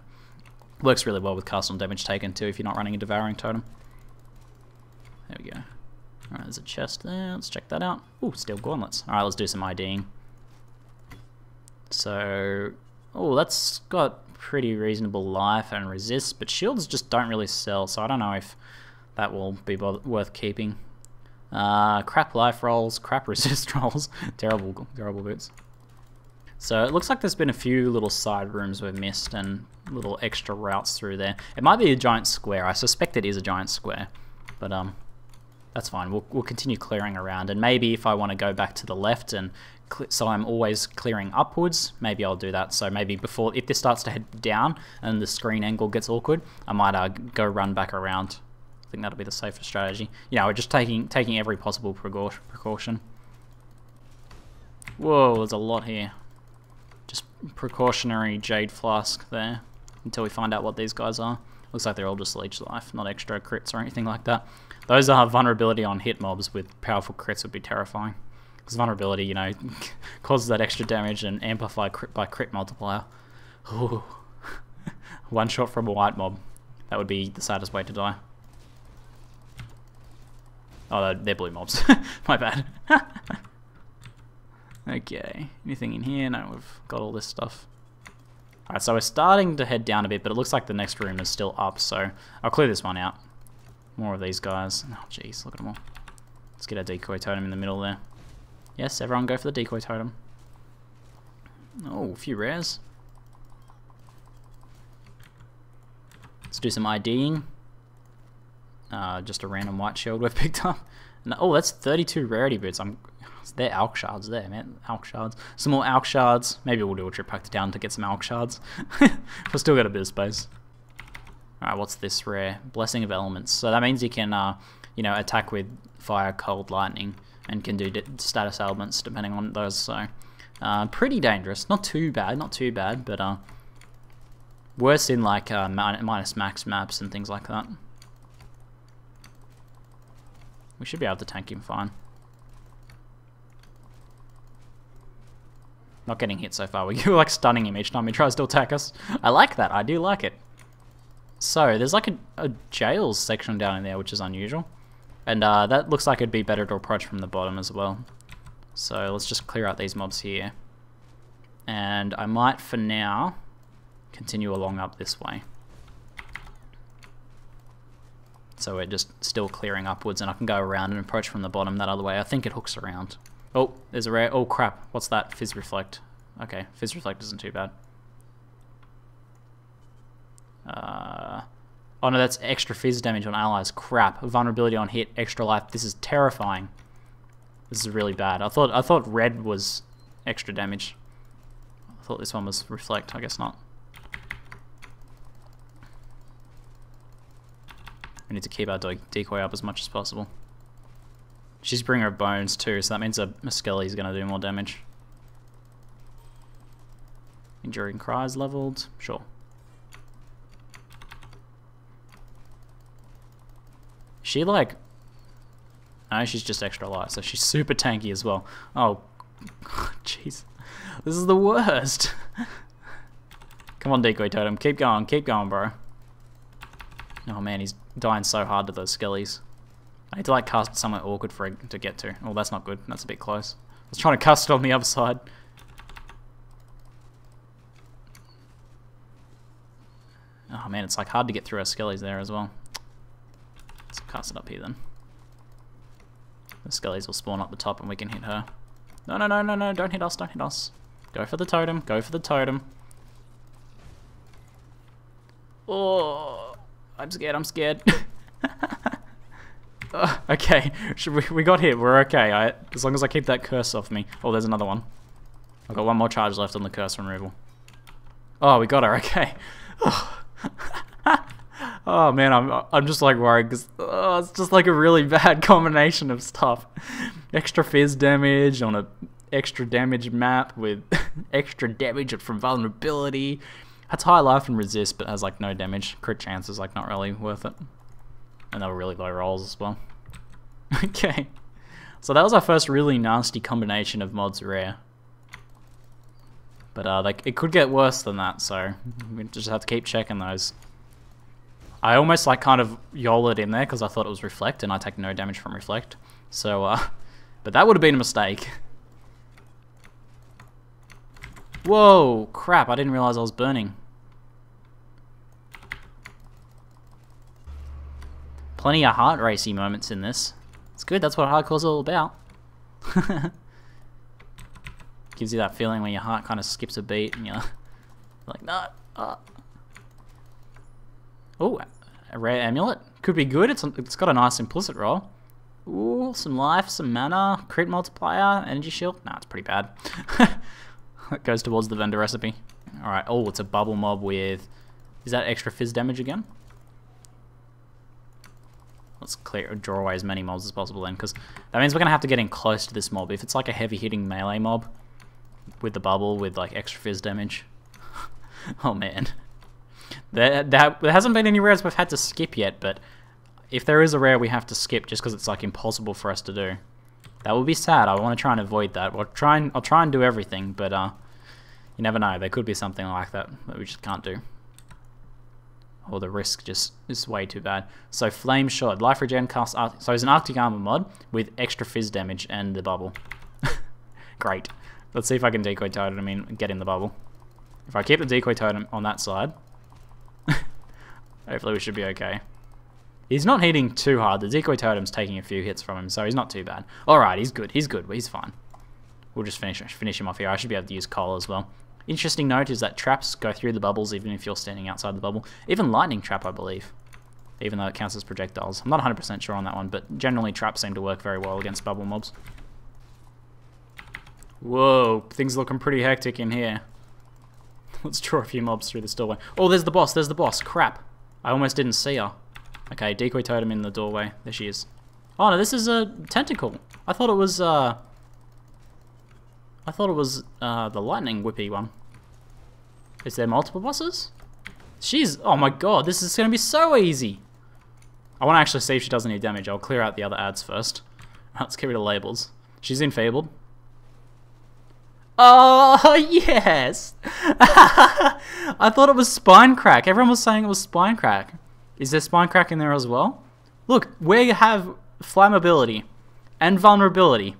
works really well with cast on damage taken too if you're not running a Devouring Totem. There we go. Alright, there's a chest there, let's check that out. Ooh, Steel Gauntlets. Alright, let's do some IDing. So, oh, that's got pretty reasonable life and resist, but shields just don't really sell, so I don't know if that will be worth keeping. Crap life rolls, crap resist rolls, terrible boots. So it looks like there's been a few little side rooms we've missed and little extra routes through there. It might be a giant square. I suspect it is a giant square, but that's fine. We'll continue clearing around, and maybe if I want to go back to the left and so I'm always clearing upwards, maybe I'll do that. So maybe before, if this starts to head down and the screen angle gets awkward, I might go run back around. I think that'll be the safer strategy. Yeah, we're just taking every possible precaution. Whoa, there's a lot here. Just precautionary Jade Flask there until we find out what these guys are. Looks like they're all just leech life, not extra crits or anything like that. Those are vulnerability on hit mobs with powerful crits would be terrifying. Because vulnerability, you know, causes that extra damage and amplify crit by crit multiplier. Ooh. One shot from a white mob. That would be the saddest way to die. Oh, they're blue mobs. My bad. Okay, anything in here? No, we've got all this stuff. Alright, so we're starting to head down a bit, but it looks like the next room is still up, so I'll clear this one out. More of these guys. Oh, jeez, look at them all. Let's get a decoy totem in the middle there. Yes, everyone go for the decoy totem. Oh, a few rares. Let's do some IDing. Just a random white shield we've picked up. And, oh, that's 32 rarity boots. They're Alk Shards there, man. Alk Shards. Some more Alk Shards. Maybe we'll do a trip back to town to get some Alk Shards. We've still got a bit of space. Alright, what's this rare? Blessing of Elements. So that means you can you know, attack with fire, cold, lightning, and can do status ailments depending on those. So pretty dangerous. Not too bad, but worse in like minus max maps and things like that. We should be able to tank him fine. Not getting hit so far. We're like stunning him each time he tries to attack us. I like that. I do like it. So there's like a jails section down in there, which is unusual. And that looks like it'd be better to approach from the bottom as well. So let's just clear out these mobs here. And I might, for now, continue along up this way. So we're just still clearing upwards, and I can go around and approach from the bottom that other way. I think it hooks around. Oh, there's a rare... Oh, crap. What's that? Fizz Reflect. Okay, Fizz Reflect isn't too bad. Oh no, that's extra Fizz damage on allies. Crap. Vulnerability on hit, extra life. This is terrifying. This is really bad. I thought red was extra damage. I thought this one was Reflect. I guess not. We need to keep our decoy up as much as possible. She's bringing her bones too, so that means a Skelly's going to do more damage. Enduring Cries leveled. Sure. She like... No, she's just extra life, so she's super tanky as well. Oh, jeez. This is the worst. Come on, Decoy Totem. Keep going, bro. Oh man, he's dying so hard to those Skellies. I need to like cast it somewhere awkward for it to get to. Oh, that's not good. That's a bit close. I was trying to cast it on the other side. Oh man, it's like hard to get through our Skellies there as well. Let's cast it up here then. The Skellies will spawn up the top and we can hit her. No, no, no, no, no, don't hit us, don't hit us. Go for the totem, go for the totem. Oh, I'm scared, I'm scared. Okay, we got hit, we're okay. As long as I keep that curse off me. Oh, there's another one. I've got one more charge left on the curse removal. Oh, we got her, okay. Oh man, I'm just like worried because it's just like a really bad combination of stuff. Extra Fizz damage on a extra damage map with extra damage from vulnerability. That's high life and resist, but has like no damage. Crit chance is like not really worth it. And they were really low rolls as well. Okay, so that was our first really nasty combination of mods rare. But like it could get worse than that, so we just have to keep checking those. I almost like kind of YOLO'd in there because I thought it was Reflect and I take no damage from Reflect. So, but that would have been a mistake. Whoa, crap, I didn't realize I was burning. Plenty of heart racy moments in this. It's good, that's what hardcore's all about. Gives you that feeling when your heart kind of skips a beat and you're like, no. Oh, a rare amulet. Could be good. It's got a nice implicit roll. Ooh, some life, some mana, crit multiplier, energy shield. Nah, it's pretty bad. It goes towards the vendor recipe. Alright, oh, it's a bubble mob with... Is that extra Fizz damage again? Let's draw away as many mobs as possible then, because that means we're going to have to get in close to this mob. If it's like a heavy hitting melee mob with the bubble with like extra Fizz damage. Oh man. There hasn't been any rares we've had to skip yet, but if there is a rare we have to skip just because it's like impossible for us to do, that would be sad. I want to try and avoid that. I'll try and do everything, but you never know. There could be something like that we just can't do. Or the risk just is way too bad. So Flame Shot, life regen cast. So it's an Arctic Armor mod with extra Fizz damage and the bubble. Great. Let's see if I can decoy totem and get in the bubble. If I keep the decoy totem on that side, hopefully we should be okay. He's not hitting too hard. The decoy totem's taking a few hits from him, so he's not too bad. Alright, he's good. He's good. He's fine. We'll just finish him off here. I should be able to use coal as well. Interesting note is that traps go through the bubbles even if you're standing outside the bubble. Even lightning trap, I believe. Even though it counts as projectiles. I'm not 100% sure on that one, but generally traps seem to work very well against bubble mobs. Whoa, things looking pretty hectic in here. Let's draw a few mobs through this doorway. Oh, there's the boss. There's the boss. Crap. I almost didn't see her. Okay, decoy totem in the doorway. There she is. Oh no, this is a tentacle. I thought it was the lightning whippy one. Is there multiple bosses? Oh my god, this is gonna be so easy. I want to actually see if she does any damage. I'll clear out the other ads first. Let's get rid of labels. She's enfeebled. Oh, yes! I thought it was spine crack. Everyone was saying it was spine crack. Is there spine crack in there as well? Look, we have flammability and vulnerability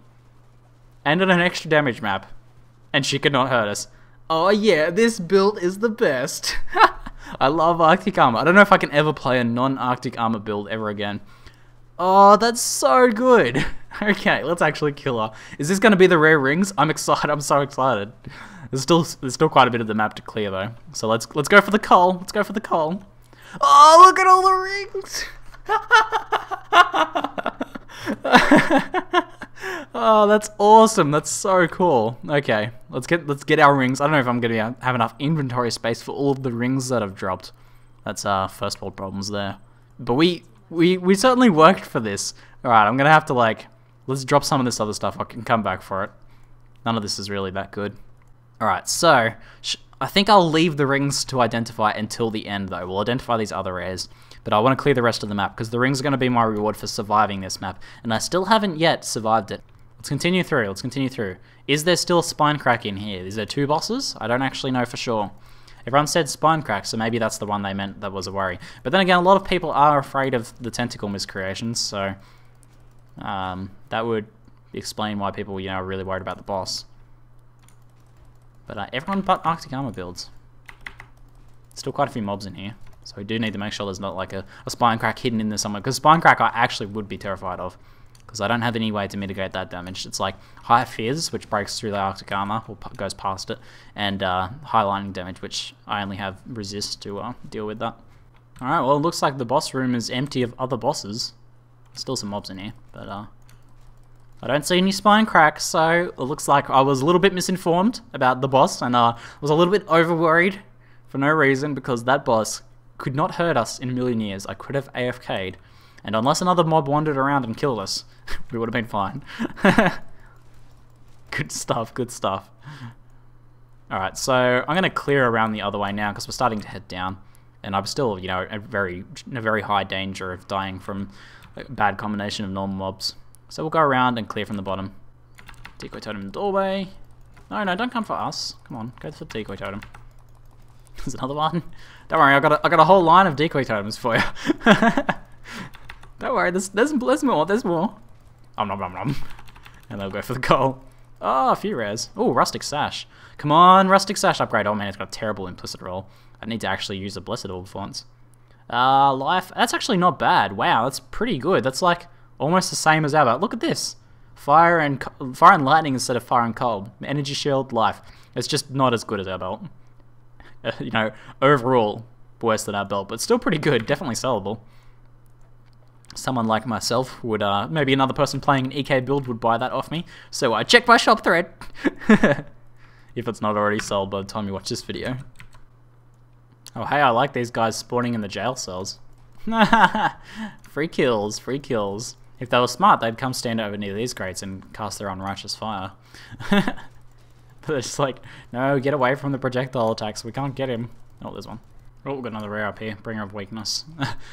and an extra damage map. And she could not hurt us. Oh yeah, this build is the best. I love Arctic armor. I don't know if I can ever play a non-Arctic armor build ever again. Oh, that's so good. Okay, let's actually kill her. Is this going to be the rare rings? I'm excited. I'm so excited. There's still quite a bit of the map to clear though. So let's go for the coal. Let's go for the coal. Oh, look at all the rings. Oh, that's awesome. That's so cool. Okay, let's get our rings. I don't know if I'm gonna have enough inventory space for all of the rings that have dropped. That's first world problems there. But we certainly worked for this. All right, I'm gonna have to let's drop some of this other stuff. I can come back for it. None of this is really that good. All right, so I think I'll leave the rings to identify until the end though. We'll identify these other rares. But I want to clear the rest of the map because the rings are going to be my reward for surviving this map. And I still haven't yet survived it. Let's continue through. Let's continue through. Is there still spine crack in here? Is there 2 bosses? I don't actually know for sure. Everyone said spine crack, so maybe that's the one they meant that was a worry. But then again, a lot of people are afraid of the tentacle miscreations, so that would explain why people, are really worried about the boss. But everyone but Arctic armor builds. Still quite a few mobs in here. So we do need to make sure there's not a spine crack hidden in there somewhere. Because spine crack I actually would be terrified of. Because I don't have any way to mitigate that damage. It's like high fizz, which breaks through the Arctic armor, or goes past it. And high lightning damage, which I only have resist to deal with that. Alright, well it looks like the boss room is empty of other bosses. Still some mobs in here, but I don't see any spine cracks, so it looks like I was a little bit misinformed about the boss. And was a little bit over worried for no reason, because that boss could not hurt us in a million years. I could have AFK'd, and unless another mob wandered around and killed us, we would have been fine. Good stuff, good stuff. Alright, so I'm going to clear around the other way now, because we're starting to head down, and I'm still, in a very high danger of dying from a bad combination of normal mobs. So we'll go around and clear from the bottom. Decoy totem in the doorway. No, don't come for us. Come on, go for the decoy totem. There's another one. Don't worry, I got a whole line of decoy totems for you. Don't worry, there's more. There's more. Nom nom nom. And they'll go for the coal. Oh, a few rares. Oh, rustic sash. Come on, rustic sash upgrade. Oh man, it's got a terrible implicit roll. I need to actually use a blessed orb for once. Life. That's actually not bad. Wow, that's pretty good. That's like almost the same as ever. Look at this. Fire and lightning instead of fire and cold. Energy shield, life. It's just not as good as our belt. Overall worse than our belt, but still pretty good. Definitely sellable. Someone like myself would, maybe another person playing an EK build would buy that off me. So I check my shop thread. If it's not already sold by the time you watch this video. Oh hey, I like these guys spawning in the jail cells. Free kills, free kills. If they were smart, they'd come stand over near these crates and cast their unrighteous fire. But they're just like, no, get away from the projectile attacks. We can't get him. Oh, there's one. Oh, we've got another rare up here. Bringer of weakness.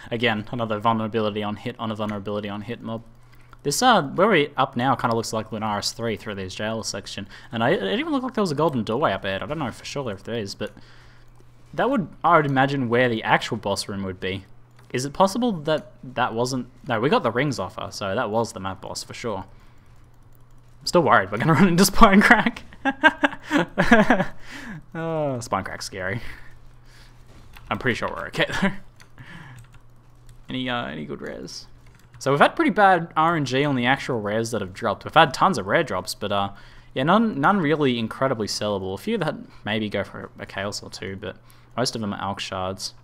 Again, another vulnerability on hit on a vulnerability on hit mob. This, where we're up now kind of looks like Lunaris 3 through this jail section. And it even looked like there was a golden doorway up ahead. I don't know for sure if there is, but that would, I would imagine, where the actual boss room would be. Is it possible that that wasn't... No, we got the rings off her, so that was the map boss for sure. I'm still worried we're going to run into spine crack. Oh, spine crack's scary. I'm pretty sure we're okay though. Any good rares? So we've had pretty bad RNG on the actual rares that have dropped. We've had tons of rare drops, but yeah, none really incredibly sellable. A few that maybe go for a chaos or two, but most of them are alch shards.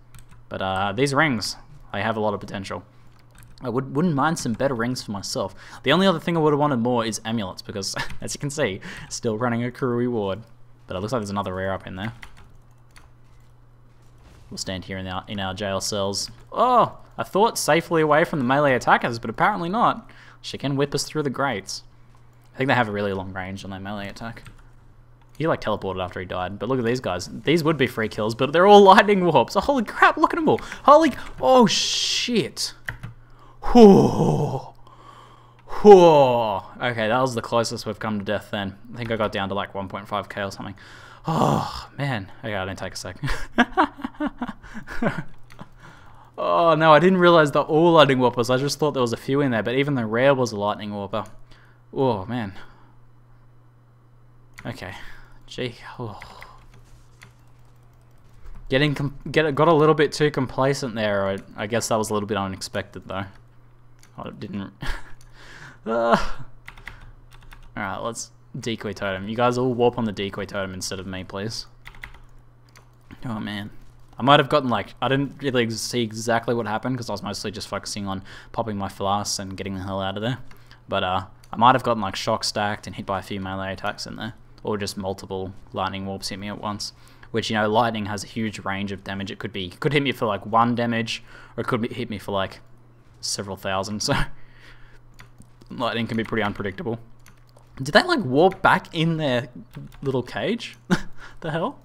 But these rings, they have a lot of potential. I wouldn't mind some better rings for myself. The only other thing I would have wanted more is amulets, because as you can see, still running a crew reward. But it looks like there's another rare up in there. We'll stand here in our jail cells. Oh, I thought safely away from the melee attackers, but apparently not. She can whip us through the grates. I think they have a really long range on their melee attack. He like teleported after he died, but look at these guys. These would be free kills, but they're all lightning warps. Oh, holy crap, look at them all. Holy, oh shit. Whew. Whew. Okay, that was the closest we've come to death then. I think I got down to like 1.5k or something. Oh, man. Okay, I didn't take a sec. Oh, no, I didn't realize they're all lightning warpers. I just thought there was a few in there, but even the rare was a lightning warper. Oh, man. Okay. Gee. Oh. Got a little bit too complacent there. I guess that was a little bit unexpected, though. I didn't... Alright, let's decoy totem. You guys all warp on the decoy totem instead of me, please. Oh, man. I might have gotten, like... I didn't really see exactly what happened, because I was mostly just focusing on popping my flasks and getting the hell out of there. But, I might have gotten, like, shock stacked and hit by a few melee attacks in there. Or just multiple lightning warps hit me at once. Which, you know, lightning has a huge range of damage. It could hit me for, like, 1 damage, or it could hit me for, like, several thousand, so... Lightning can be pretty unpredictable. Did they, like, warp back in their little cage? The hell?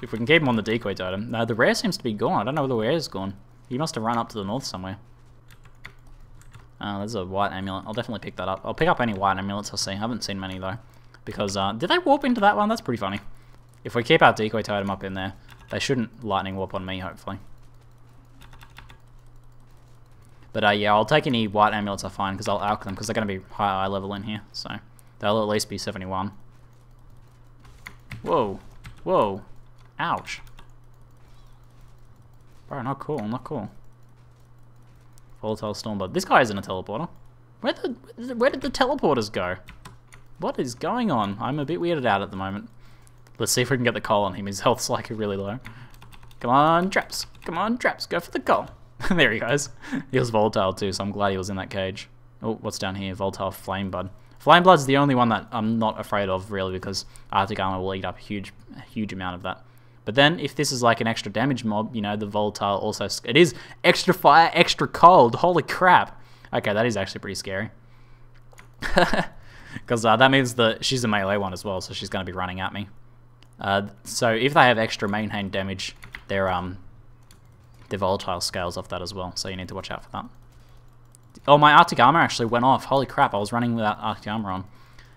If we can keep him on the decoy totem. No, the rare seems to be gone. I don't know where the rare is gone. He must have run up to the north somewhere. There's a white amulet. I'll definitely pick that up. I'll pick up any white amulets I see. I haven't seen many, though. Because, did they warp into that one? That's pretty funny. If we keep our decoy totem up in there, they shouldn't lightning warp on me, hopefully. But yeah, I'll take any white amulets I find, because I'll alch them, because they're going to be high eye level in here. So, they'll at least be 71. Whoa. Whoa. Ouch. Bro, not cool, not cool. Volatile Stormblood. This guy isn't a teleporter. Where did the teleporters go? What is going on? I'm a bit weirded out at the moment. Let's see if we can get the coal on him. His health's like really low. Come on, traps. Come on, traps. Go for the coal. There he goes. He was volatile too, so I'm glad he was in that cage. Oh, what's down here? Volatile Flameblood. Flameblood's the only one that I'm not afraid of, really, because Arctic Armor will eat up a huge amount of that. But then, if this is like an extra damage mob, you know, the volatile also... It is extra fire, extra cold. Holy crap. Okay, that is actually pretty scary. Because that means that she's a melee one as well, so she's going to be running at me. So if they have extra main hand damage, their volatile scales off that as well, so you need to watch out for that. Oh, my Arctic Armor actually went off. Holy crap, I was running without Arctic Armor on.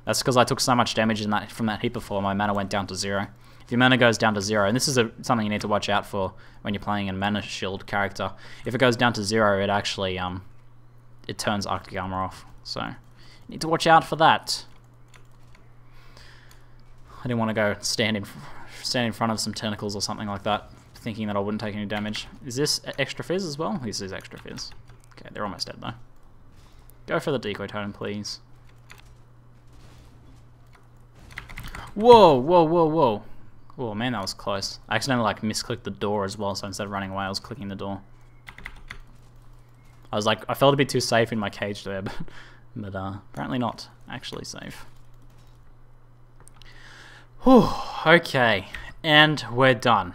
That's because I took so much damage from that hit before, my mana went down to 0. If your mana goes down to 0, and this is something you need to watch out for when you're playing a mana shield character. If it goes down to 0, it actually it turns Arctic Armor off. So you need to watch out for that. I didn't want to go stand in front of some tentacles or something like that, thinking that I wouldn't take any damage. Is this extra fizz as well? This is extra fizz. Okay, they're almost dead though. Go for the decoy totem, please. Whoa, whoa, whoa, whoa. Oh man, that was close. I accidentally like misclicked the door as well, so instead of running away, I was clicking the door. I was like, I felt a bit too safe in my cage there, but apparently not actually safe. Whew, okay, and we're done.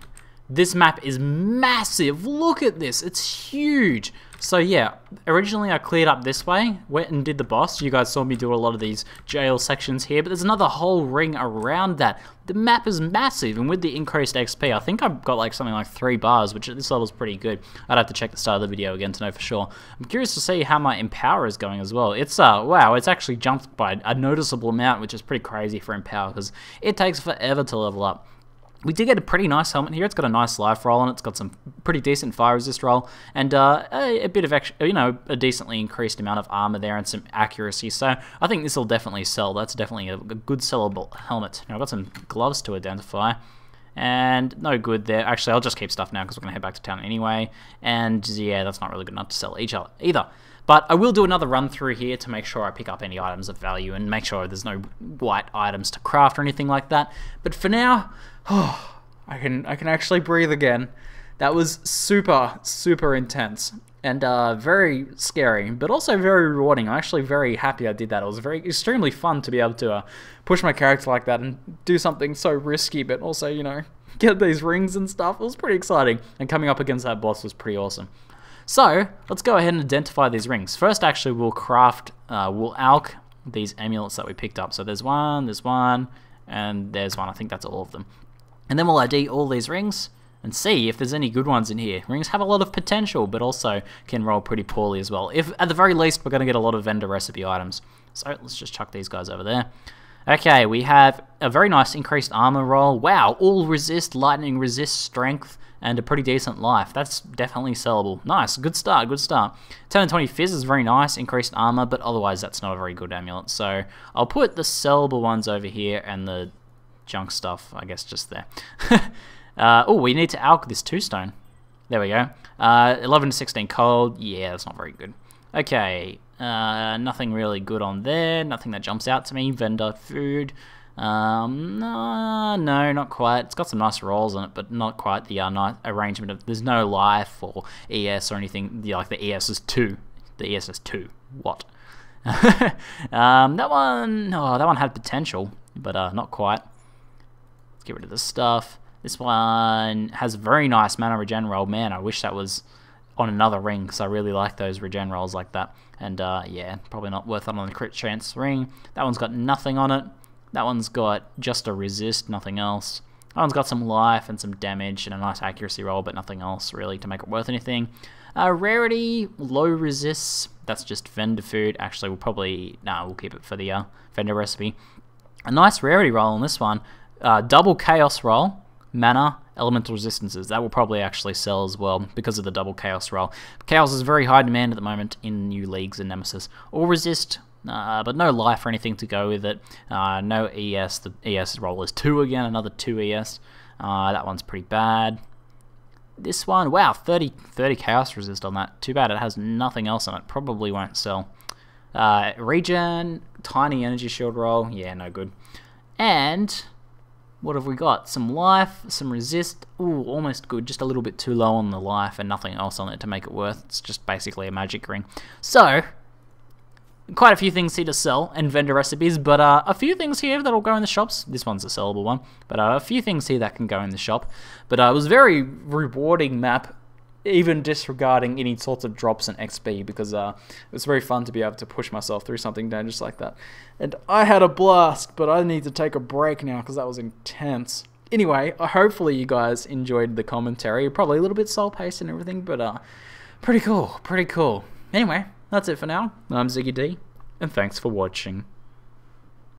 This map is massive. Look at this, it's huge. So yeah, originally I cleared up this way, went and did the boss. You guys saw me do a lot of these jail sections here, but there's another whole ring around that. The map is massive, and with the increased XP, I think I've got like something like 3 bars, which at this level is pretty good. I'd have to check the start of the video again to know for sure. I'm curious to see how my Empower is going as well. It's, wow, it's actually jumped by a noticeable amount, which is pretty crazy for Empower, because it takes forever to level up. We did get a pretty nice helmet here. It's got a nice life roll on it. It's got some pretty decent fire resist roll, and a bit of extra, you know, a decently increased amount of armor there and some accuracy. So I think this will definitely sell. That's definitely a good sellable helmet. Now I've got some gloves to identify, and no good there. Actually, I'll just keep stuff now because we're gonna head back to town anyway. And yeah, that's not really good enough to sell either. But I will do another run through here to make sure I pick up any items of value and make sure there's no white items to craft or anything like that. But for now, oh, I can actually breathe again. That was super intense and very scary, but also very rewarding. I'm actually very happy I did that. It was extremely fun to be able to push my character like that and do something so risky, but also, you know, get these rings and stuff. It was pretty exciting. And coming up against that boss was pretty awesome. So, let's go ahead and identify these rings. First, actually, we'll craft, we'll alch these amulets that we picked up. So there's one, and there's one. I think that's all of them. And then we'll ID all these rings and see if there's any good ones in here. Rings have a lot of potential, but also can roll pretty poorly as well. If at the very least, we're going to get a lot of vendor recipe items. So let's just chuck these guys over there. Okay, we have a very nice increased armor roll. Wow, all resist, lightning resist, strength, and a pretty decent life. That's definitely sellable. Nice, good start, good start. 10 and 20 fizz is very nice, increased armor, but otherwise that's not a very good amulet. So I'll put the sellable ones over here and the junk stuff, I guess, just there. Oh, we need to alch this 2-stone. There we go. 11 to 16 cold. Yeah, that's not very good. Okay, nothing really good on there. Nothing that jumps out to me. Vendor food. No, not quite. It's got some nice rolls on it, but not quite the nice arrangement of. There's no life or ES or anything. Yeah, like the ES is 2. The ES is 2. What? that one. Oh, that one had potential, but not quite. Let's get rid of this stuff. This one has very nice mana regen roll. Man, I wish that was on another ring, because I really like those regen rolls like that. And yeah, probably not worth it on the crit chance ring. That one's got nothing on it. That one's got just a resist, nothing else. That one's got some life and some damage and a nice accuracy roll, but nothing else really to make it worth anything. Rarity, low resists. That's just vendor food. Actually, we'll probably... No, we'll keep it for the vendor recipe. A nice rarity roll on this one. Double chaos roll. Mana, elemental resistances. That will probably actually sell as well because of the double chaos roll. Chaos is very high demand at the moment in new leagues and Nemesis. All resist, but no life or anything to go with it. No ES. The ES roll is 2 again, another 2 ES. That one's pretty bad. This one, wow, 30 chaos resist on that. Too bad it has nothing else on it. Probably won't sell. Regen, tiny energy shield roll. Yeah, no good. And what have we got? Some life, some resist. Ooh, almost good. Just a little bit too low on the life and nothing else on it to make it worth. It's just basically a magic ring. So, quite a few things here to sell and vendor recipes, but a few things here that'll go in the shops. This one's a sellable one, but a few things here that can go in the shop. But it was a very rewarding map, even disregarding any sorts of drops in XP, because it was very fun to be able to push myself through something dangerous like that. And I had a blast, but I need to take a break now because that was intense. Anyway, hopefully you guys enjoyed the commentary. Probably a little bit soul-paced and everything, but pretty cool, pretty cool. Anyway, that's it for now. I'm ZiggyD, and thanks for watching.